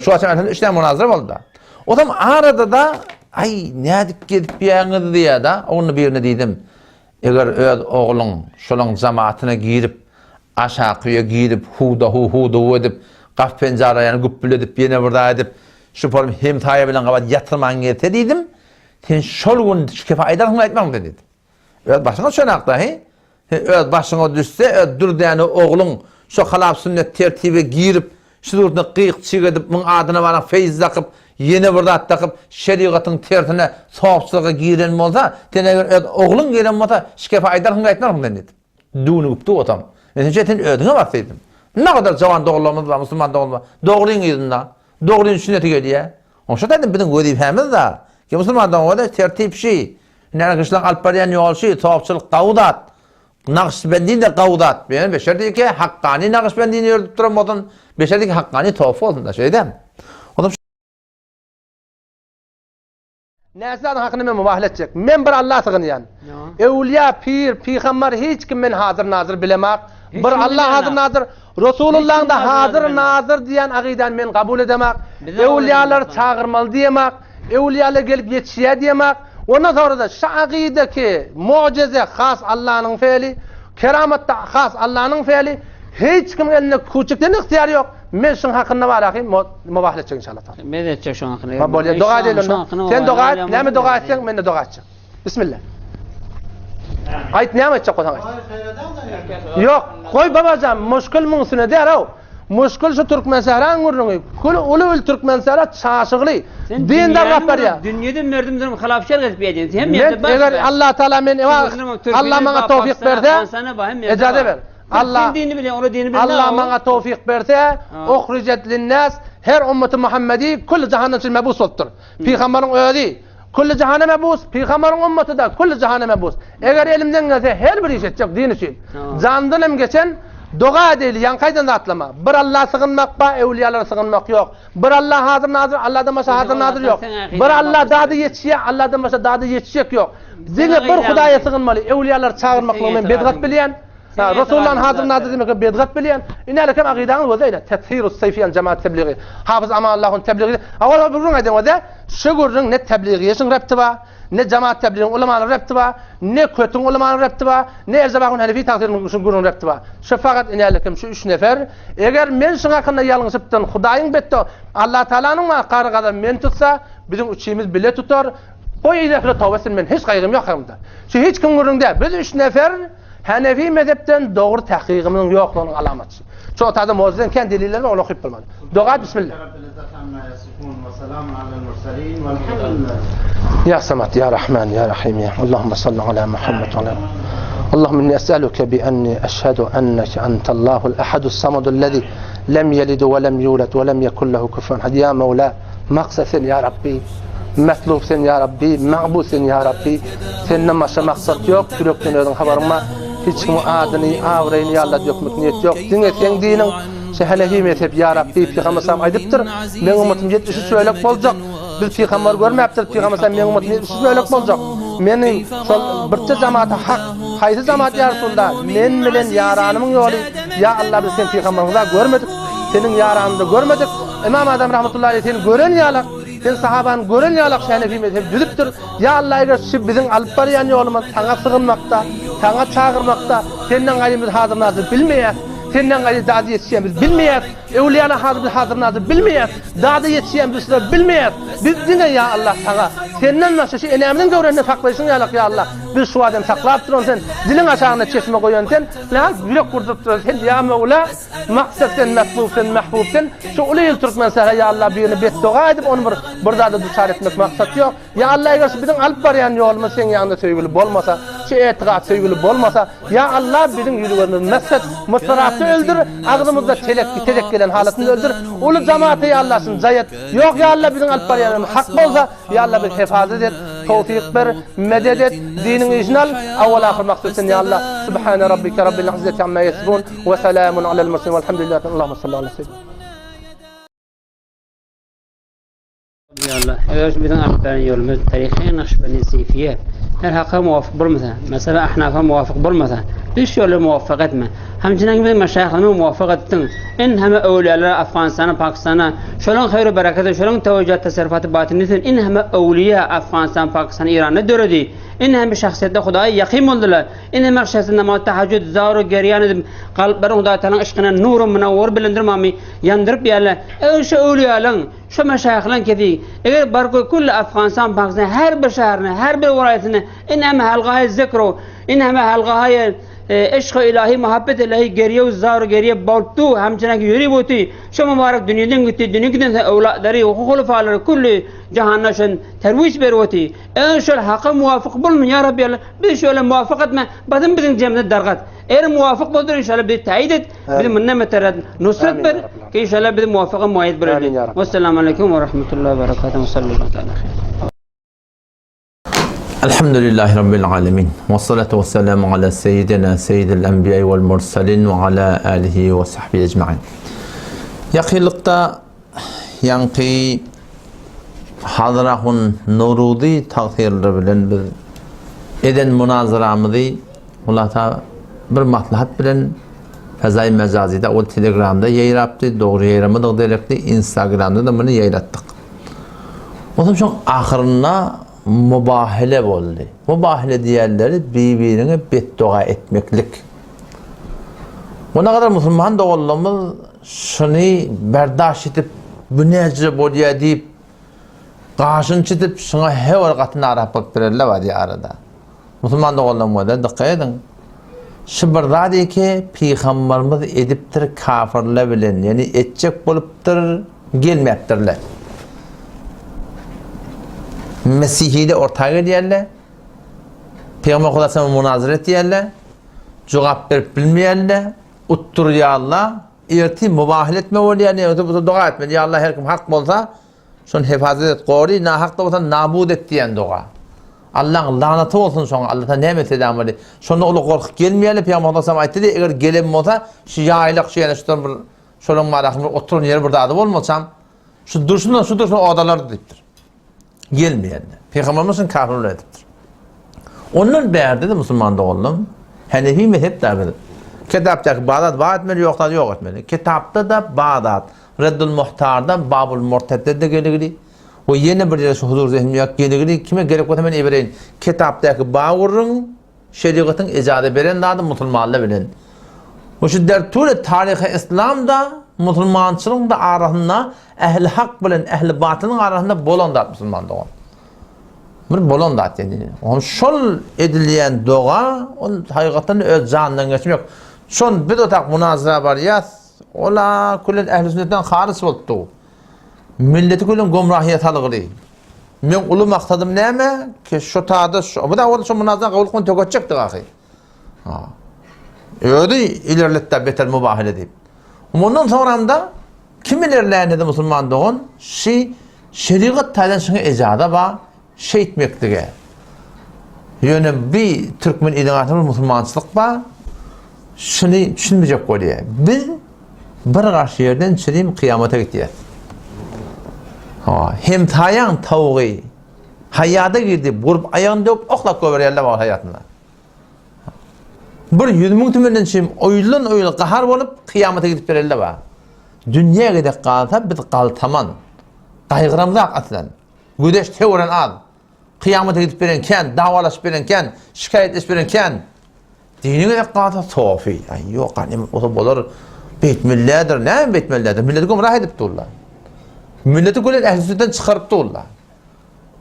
şu açıdan işte münazara oldu. O zaman arada da ay ne edip gidip bir diye da onu birine dedim. Eğer öz oğlun şolun cemaatine girip aşağı kuyuya girip huda edip qaf pencara yani güppül edip yine burada edip şu form hem taya bilen qabat yatırman gete dedim. Sen şol gün şikefa aydarını aytmam dedim. Öz başına şonaqda he. Öz başına düşse öz dürdeni oğlun şu halap sünnet tertibe girip şu durduna qıyıq çigedip mun adına bana feyz takıp yine burada takıp şeriatın tertine soğupçılığa giren bolsa teneger oğlun gelen bolsa şikefa aydarını aytmam dedim. Dunu uptu otam. Ben jetin ödüne baksaydım. Ne kadar cavan doğrularımız var, Müslüman doğrular. Doğruyun yedinda. Doğruyun sünneti geliyor. Onşa dedim bizim vazifemiz da ki Müslüman doğrular tertip şey. Ne kışlak alpariyan yol şey, soğupçılık qavdat. Naqşbendi de qavdat. Ben beşerdeki hakkani Naqşbendi'ni ördüp duran odan beşerdeki hakkani tofu olsun da şeyden. Odan Neslan hakkını men mübahale edecek. Men bir Allah sığınıyan. Evliya, pir, peygamber hiç kim men hazır nazır bilemek. Bir Allah hazır nazır. Resulullah'ın da hazır nazır diyen akiden men kabul edemek. Evliyalar çağırmalı diyemek. Evliyalar gelip yetişiye diyemek. Ondan sonra da şu akideki mucize has Allah'ın feali, keramet de has Allah'ın feali. Hiç kim eline küçükten ihtiyar yok. Men şun hakkında var akıyım, mübahale edecek inşallah. Ben de edecek şun hakkında. Ha böyle dua edelim. Sen dua et, ne mi dua etsen ben de dua edeceğim. Bismillah. Ayet ne edecek o zaman? Yok, koy babacan, muşkul mungsune der o. Muşkul şu Türkmen sahran gurrunu. Kul ulu Türkmen sahra çaşıglı. Dindar rahber ya. Dünyada merdimlerim halafşer edip yedin. Hem eğer Allah Teala men Allah bana tevfik verdi. Ecade ver. Allah bana tevfik verdi. Uhricet linnas her ümmeti Muhammedi kul cehennem için mebus oldur. Peygamberin öğreti. Kullu cehane mebus, peygamberin ümmeti da kullu cehane mebus. Eğer elimden gelse her bir iş edecek din için. Candan geçen dua edeli yankaydan da atlama. Bir Allah sığınmak ba, evliyalara sığınmak yok. Bir Allah hazır nazır, Allah'dan başka hazır nazır yok. Bir Allah dadı yetişiye, Allah'dan başka dadı yetişecek yok. Zine bir Hudaya sığınmalı, evliyalar çağırmakla men bedgat bilen. Resulullah'ın hazır nazır demek bedgat bilen. İnalekem akidanı vazayla tethhirus sayfiyan cemaat tebliği. Hafız ama Allah'ın tebliği. Awal bir gün vaza şu gurrun ne tebliğiyesin reptiba. Ne cemaat tebliğinin ulemaların reptiba, ne kötün ulemaların reptiba, ne erzabağın hanifi takdirinin şu gurun reptiba. Şu fakat inalekim şu üç nefer. Eğer men şun hakkında yalnızıptın, Hudayın betti, Allah Teala'nın qarı kadar men tutsa, bizim üçümüz bile tutar. O idefle tavbesin men hiç kaygım yok hakkında. Şu hiç kim gurun değil. Biz üç nefer Hanefi mezhepten doğru tahkikimizin yokluğunun alamatı. Çoğu tadı moziden kendi delillerini onu okuyup bulmadı. Dua bismillah. Ya Samad, Ya Rahman, Ya Rahim, Ya Allahümme salli ala Muhammed ve ala Allahümme inni es'aluke bi enni eşhedü enneke entallahul ahadus samudul lezi lem yelidu ve lem yulet ve lem yekun lehu kufuven ahad. Ya Mevla, maksasin Ya Rabbi, metlubsin Ya Rabbi, ma'busin Ya Rabbi. Senin başka maksat yok, yürekten ödün haberime. Hiç kim adını, avrayını Ya Allah dökmek niyet yok. Dinle sen dinin, Hanefi mezhep Ya Rabbi, Peygamber sallam aydıptır. Men ummetim 73 söylek olacak. Biz peygamber görmeptir, Peygamber sallam men ummetim 73 söylek olacak. Menin sol birçe cemaate hak, haysi cemaat ya Resulullah, men bilen yaranımın yolu. Ya Allah biz sen peygamberimizi görmedik. Senin yaranını da görmedik. İmam Adam rahmetullahi aleyhi seni gören yalak. Sen sahabanı gören yalak Hanefi mezhep düdüptür. Ya Allah eğer bizim alıp barayan yolumuz sana sığınmakta, sana çağırmakta, senden gayrimiz hazır nazır bilmeyek. Senden gayrı dadı yetişeceğimiz bilmeyek. Evliyana hazır nazır bilmeyek. Dadı yetişeceğimiz bilmeyek. Biz dine ya Allah sana. Senden nasıl şey eneminin görenine saklayışın ya Allah. Biz şu adam saklayıp duran sen. Dilin aşağına çeşme koyan sen. Lan yürek kurdup duran sen. Ya Mevla maksat sen, metlub sen, mahbub sen. Şu ulayıl Türkmen sana ya Allah birini beddua edip onu burada da dışarı etmek maksat yok. Ya Allah eğer bizim alıp barayan yolumuz sen yanında sevgili olmasa, şey etiqat sevgili olmasa, ya Allah bizim yürüyoruz mescid mutfarafı öldür, ağzımızda telek gelen halatını öldür. Ulu cemaate ya Allah'sın zayet. Yok ya Allah bizim alıp barayan hak olsa ya Allah bir hifazet et, tevfik ver, medet et, dinin icnal, evvel ahir maksudsun ya Allah. Subhane rabbike rabbil izzeti amma yasifun ve selamun alel murselin velhamdülillahi. Allahümme salli ala seyyidina. Ya Allah, eğer bizim aktarın yolumuz tarihi Nakşibendi Seyfiye her hakka muvafık bulmasa, mesela ahnafa muvafık bulmasa, bir şöyle muvaffak etme. Hamçinin gibi meşayihlerine muvaffak ettin. En hemen evliyalara, Afganistan'a, Pakistan'a, şolun hayru bereketi, şolun teveccühat tasarrufatı batinisin, en hemen evliya Afganistan, Pakistan, İran'a döredi. En hemen şahsiyette Hudaya yakim oldular. En hemen şahsiyette namaz, teheccüd, zâru, geriyan edip, kalpleri Hudaya Teala'nın ışkına nuru münavvar bilindirmami, yandırıp yerler. Şu evliyaların, şu meşayihlerin kefi, eğer barkoy kulli Afganistan, Pakistan, her bir şehrine, her bir vilayetine, en hemen halgâhe zikru, en hemen halgâhe eşk-ı ilahi, muhabbet ilahi geriye uzzar geriye baltu hamçınak yürü boti şu mübarek dünyadan gitti dünyadan evlatları hulufaları kulli cehannasın terviş bervoti şöyle hakka muvafık bulun ya Rabbi Allah bir şöyle muvafık etme bizim cemde dargat eğer muvafık buldur inşallah bir tayit et bir minnet nusret ver ki inşallah bir muvafık muayet verir. Vesselamu aleyküm ve rahmetullahi ve berekatuhu sallallahu aleyhi ve sellem. Elhamdülillahi Rabbil alemin. Ve salatu ve selamu ala seyyidina seyyidil enbiya vel mursalin ve ala alihi ve sahbihi ecma'in. Yakınlıkta yankı Hadrahun Nurudi takdirleri bilen bir eden münazaramızı Allah'ta bir maslahat bilen Fezai Mecazi'de o Telegram'da yayıraptı, doğru yayıramadık direkti, Instagram'da da bunu yayırattık. O zaman çok ahırına mübahile oldu. Mübahile diğerleri birbirine beddua etmeklik. Ona kadar Müslüman da olduğumuz şunu berdaş edip, bu nece bolya deyip, karşın çıtıp, şuna hever katını arap baktirerler var ya arada. Müslüman da olduğumuz da dikkat edin. Şu bir dedi ki, Peygamberimiz ediptir kafirle bilen, yani edecek boluptur, gelmektirler. Mesihide ortaya diyerler. Peygamber Kudası'na münazara diyerler. Cevap verip bilmeyenler. Uttur ya Allah. İrti mübahil etme ol yani. Dua etme. Ya Allah her kim hak olsa şunu hefazet et. Koru. Na hak da olsa nabud et diyen dua. Allah'ın laneti olsun sonra. Allah'ta nimet edem var. Sonra olu korku gelmeyelim. Peygamber Kudası'na ayet dedi. Eğer gelem olsa şu yaylık şu yani şunun marakını oturun yeri burada adı olmasam şu dursun o adalar deyiptir. Gelmeyenler. Peygamberimizin kafirler ediptir. Onun değerde de Müslüman da oldum. Hanefi mezhep derbidir. Kitaptaki Bağdat vaat etmeli yoksa yok etmeli. Kitapta da Bağdat, Reddül Muhtar'da Babul Murted'de de gelir. O yeni bir yere şu huzur zihniyat gelir. Kime gerek yok hemen ibereyin. Kitaptaki bağırın, şeriatın icazı veren daha da Müslümanla bilen. O şu dertüyle tarihi İslam'da Müslümançılığın da arasında ehli hak bilen ehli batılın arasında bolondat Müslüman doğan. Bir bolondat yani. On şol edilen doğa, on hakikaten öz canından geçim yok. Şon bir otak münazara var ya, ola kullen ehli sünnetten haris oldu. Milleti kullen gumrahiyet alıgılı. Men ulu maksadım neme? Ki şu taada şu, bu da orada şu münazara kabul konu tökecekti ahi. Öyle ilerletti beter mübahile deyip. Ondan sonra da kim ilerleyen de Müslüman doğun? Şeriat taydan şuna icada var, etmektige. Yani bir Türkmen ilanatımız Müslümançılık var, şunu düşünmeyecek oluyor. Biz bir karşı yerden çürüyüm kıyamete gidiyor. Hem tayan tavuğu hayata girdi, vurup ayağını dövüp oklak koveryerler var hayatında. Bir 100.000 tümenden çim oyulun kahar olup kıyamete gidip verirler var. Dünya gidip kalsa biz kaltaman. Kaygıramızda atlan. Güdeş teoren al. Kıyamete gidip verenken, davalaşıp verenken, şikayet edip verenken. Dini gidip kalsa sofi. Ay yok hani o da bolar betmillerdir. Ne betmillerdir? Milleti gumrah edip dururlar. Milleti kullen ehl-i sünnetten çıkarıp dururlar.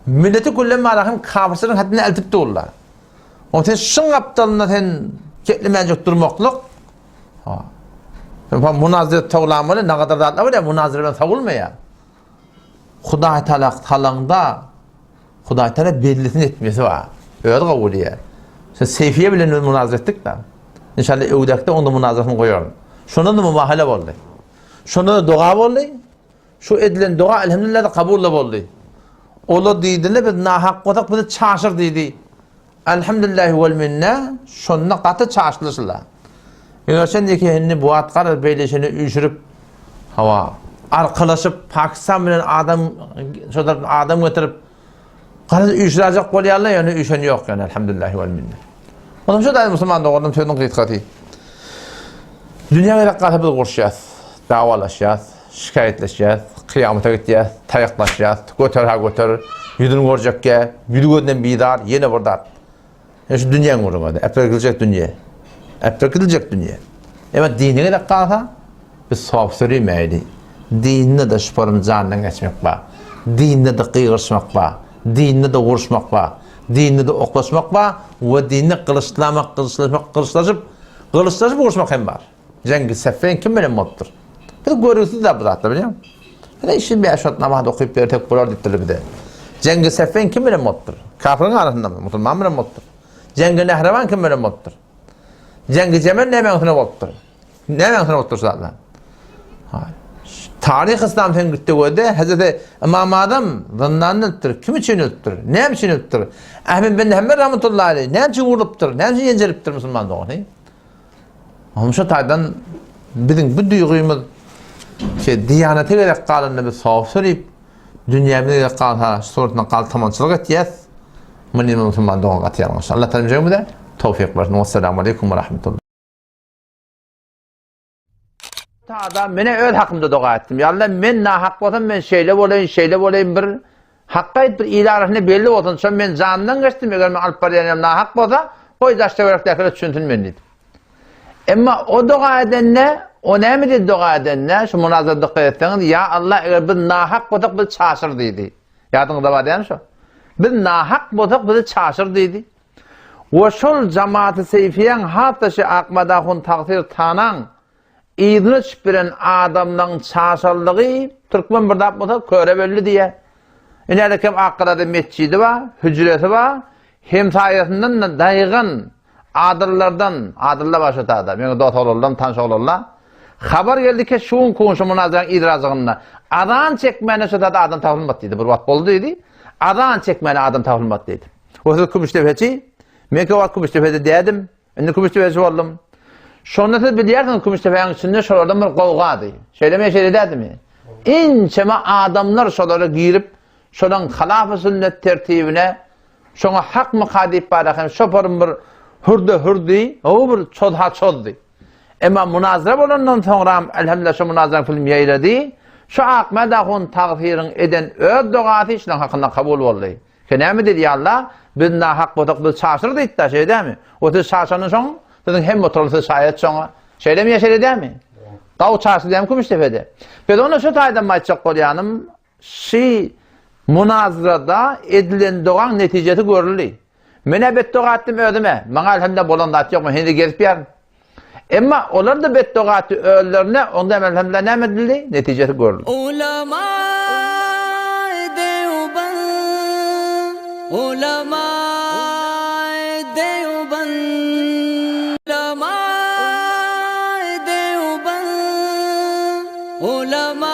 Milleti kullen marahim kafirsinin haddini eltip dururlar. O sen şun aptalına sen ketlemeyecek durmaklıq. Münazire tağlamalı, ne kadar da var ya münazireden savulmaya. Huday talağında Huday Teala bellisin etmesi var. Öyle kabul ediyor. Sen Seyfiye bile münazire ettik de. İnşallah evdekte onda münaziresini koyuyorum. Şuna da mübahale oldu. Şuna da dua oldu. Şu edilen dua elhamdülillah da kabul oldu. Ola deydiler biz nahak odak bizi çarşır dedi. Elhamdülillahi vel minne şunna katı çarşılışırlar. Görsen henni bu atqar beyleşini üşürüp hava arkalaşıp Pakistan bilen adam şodar adam götürüp Qaraz üýşräjek bolýarlar, ýöne üýşen ýok ýöne elhamdülillah we minnet. Ondan şu da musulman doğurdum söýdüm gıýtgaty. Dünýä gerek galyp gurşýas, dawalaşýas, şikayetleşýäs, kıyamata gitýäs, taýaklaşýas, göter, ýüdüni görjekkä, ýüdügönden bidar, ýene burdar. Şu dünýäň gurulmady, äplergiljek dünýä. Äplergiljek dünýä. Emma dini gerek galsa, biz sowap söýmeýdi. Dinni de şuparym jandan geçmek bar. Dinni de qyýgyrşmak bar. Dinni de guruşmak bar. Dinni de oklaşmak bar we dinni qılıçlaşyp guruşmak hem bar. Jengi sefen kim bilen bolupdyr? Biz görürsüz de bu zatda bilýär. Hele işin bir aşat namaz okuyup tek bolar dipdir bir de. Jengi sefen kim bilen bolupdyr? Kafirin arasında mı? Musulman bilen bolupdyr. Jengi nehrevan kim bilen bolupdyr? Jengi Cemel näme bolupdyr? Näme bolupdyr zatda? Tarih İslam fen gitti göde Hazreti İmam Adam zannanlıktır. Kim için öttür? Ne için öttür? Ahmet bin Hanbel rahmetullahi aleyh ne için vurupdyr? Ne için yencelipdir musulman doğru? Hamşa taydan bizim bu duýgymyz diýanaty gerek galyny biz sowap söýüp dünýämize gerek galan sortuna galtamançylyk etýäs. Meni musulman doğru atýar. Allah taala jemide tawfik bersin. Assalamu aleykum we rahmetullah. Adam mene öz hakkımda dua ettim. Ya Allah men nahak bolsam men şeýle bolayım bir hakka bir ilahyny belli bolsun. Şo men jandan geçdim. Eger men alyp barýaram nahak bolsa, koý daşta berekde düşündüm men diýdim. Emma o dua edenne, o näme dedi dua edenne? Şu münazara dikkat etseňiz, ya Allah eger biz nahak bolsak biz çaşyr diýdi. Ýadyňyzda bar diýen şo. Biz nahak bolsak biz çaşyr diýdi. Ve şol jamaat-ı seyfiyen hatta şu akmada hun takdir tanan İdini çıpıran adamdan çaşarlığı Türkmen bir dap bolsa köre belli diye. Ine kim Akkıra'da mescidi var, hücresi var. Hem sayesinden de daýygan adırlar başata adam. Yani dot olurlar, tanış olurlar. Haber geldi ki şuun konuşu münazarın idrazığında. Adan çekmeni şu da adam tapılmat dedi. Bir vat boldu dedi. Adan çekmeni adam tapılmat dedi. O zaman Kümüştefeci. Men ki vat Kümüştefeci dedim. Indi Kümüştefeci oldum. Şonda siz bilýärsiňiz Kümüştepeýiň içinde şolardan bir gowgady. Şeýlemeye şeýle dädimi? Inçeme adamlar şolary girip, şolan halaf-ı sünnet tertibine, şoňa hak mukadip barakem, şoparym bir hürdi, o bir çoddy. Emma münazara bolandan soňra elhamdülillah şu münazara film ýaýlady. Şu akmada hun tagfiriň eden öz dogaty işleň hakynda kabul boldy. Kenäme dedi ya Allah, biz nahak bolsak biz çaşyr diýdi da şeýdämi? O tez çaşanyň soň dedim hem motorlu şayet soňa şeýle ýeşeli dämi? Gaw çaşy däm Kümüştepede. Ben ona şu taýdan maçak bolýanym, şi münazarada edilen dogan netijesi görüldi. Mene beddua etdim ödüme. Maňa elhamdülillah bolanda at ýokmy, hindi gelip ýar. Emma olar da beddua etdi öýlerine, onda elhamdülillah näme edildi? Netijesi görüldi. Ulama Deoband, ulama Deoband, ulama